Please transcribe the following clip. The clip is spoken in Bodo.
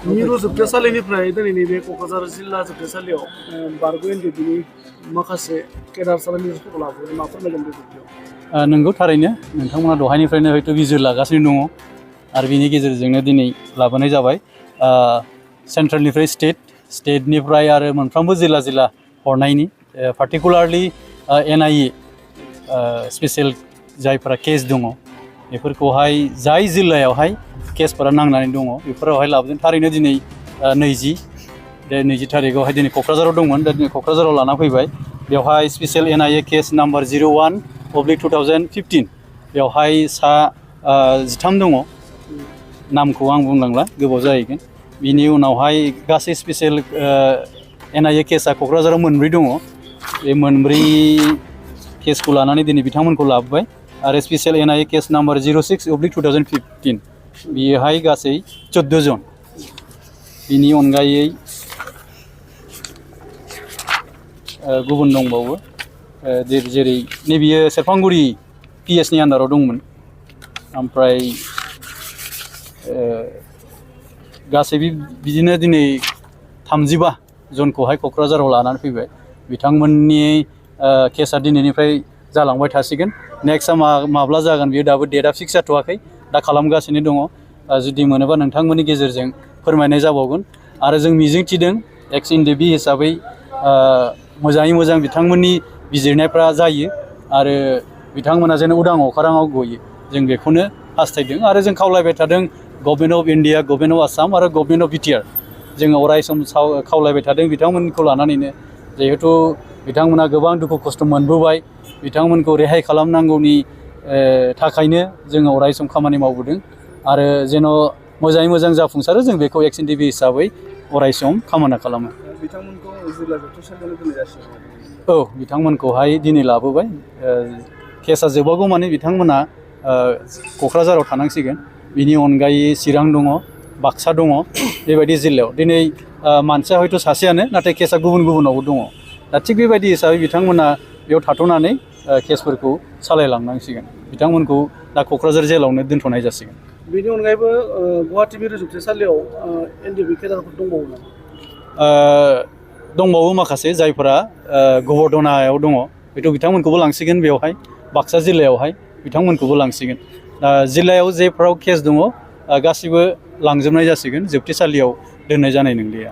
मिरु जोबथेसालिनिफ्राय दिनैनि बे क'क्राझार जिल्ला जोबथेसालियाव बारग' एनडिएफबिनि माखासे केडार सालायगिरिफोरखौ लाबोदों मा फोरमायगोन बे जोबथेयाव? नंगौ थारैनो नोंथांमोना दहायनिफ्रायनो हयथ' बिजिर लागासिनो दङ आरो बिनि गेजेरजोंनो दिनै लाबोनाय जाबाय सेन्ट्रेलनिफ्राय स्टेटनिफ्राय आरो मोनफ्रोमबो जिल्ला हरनायनि पार्टिकुलारलि एनआइए स्पेसियेल जायफोरा केस दङ बेफोरखौहाय जाय जिल्लायावहाय केसफोरा नांनानै दङ बेफोरावहाय लाबोदों थारैनो दिनै 20 थारिखआवहाय दिनै क'क्राझाराव दंमोन दा दिनै क'क्राझाराव लाना फैबाय बेवहाय स्पेसियेल एनआइए केस नाम्बार 01/2015 बेवहाय 13 दङ नामखौ आं बुंलांला गोबाव जाहैगोन बिनि उनावहाय गासै स्पेसियेल एनआइए केसआ क'क्राझाराव 4 दङ बे 4 केसखौ लानानै दिनै बिथांमोनखौ लाबोबाय आरो स्पेसियेल एनआइए केस नाम्बार 06/2015 बेयोहाय गासै 14 जन बिनि अनगायै गुबुन दंबावो जेरै नैबेयो सेरफांगुरि पिएसनि आन्दाराव दंमोन ओमफ्राय गासै बिदिनो दिनै 35 जनखौहाय क'क्राझाराव लानानै फैबाय बिथांमोननि केसआ दिनैनिफ्राय जालांबाय थासिगोन नेक्स्टआ माब्ला जागोन बियो दाबो डेटआ फिक्स जाथ'वाखै दा खालामगासिनो दङ जुदि मोनोबा नोंथांमोननि गेजेरजों फोरमायनाय जाबावगोन आरो जों मिजिंथिदों एक्स एनडिएफबि हिसाबै मोजाङै मोजां बिथांमोननि बिजिरनायफ्रा जायो आरो बिथांमोना जेन उदां अख्राङाव गयो जों बेखौनो हास्थायदों आरो जों खावलायबाय थादों government of India government of Assam आरो गभर्नमेन्ट अफ बिटिआर जोङो अराय सम खावलायबाय थादों बिथांमोनखौ लानानैनो जिहेथु बिथांमोना गोबां दुखु खस्थ' मोनबोबाय बिथांमोनखौ रेहाय खालामनांगौनि थाखायनो जोङो अराय सम खामानि मावबोदों आरो जेन' मोजाङै मोजां जाफुंसारो जों बेखौ एक्स एनडिएफबि हिसाबै अराय सम कामना खालामो बिथांमोनखौ जिल्ला जोबथेसालियाव दोननाय जासिगोन औ बिथांमोनखौहाय दिनै लाबोबाय केसआ जोबागौ माने बिथांमोना क'क्राझाराव थानांसिगोन बिनि अनगायै चिरां दङ बाक्सा दङ बेबायदि जिल्लायाव दिनै मानसिया हयथ' सासेयानो नाथाय केसआ गुबुनावबो दङ दा थिग बेबायदि हिसाबै बिथांमोना बेयाव थाथ'नानै केसफोरखौ सालायलांनांसिगोन बिथांमोनखौ दा क'क्राझार जेलावनो दोनथ'नाय जासिगोन बेनि अनगायैबो गुवाहाटि मिरु जोबथेसालियाव एनडिएफबि केडारफोर दंबावो नामा दंबावो माखासे जायफोरा गबर्धनायाव दङ हयथ' बिथांमोनखौबो लांसिगोन बेवहाय बाक्सा जिल्लायावहाय बिथांमोनखौबो लांसिगोन जिल्लायाव जेफोराव केस दङ गासिबो लांजोबनाय जासिगोन जोबथेसालियाव दोननाय जानाय नंलिया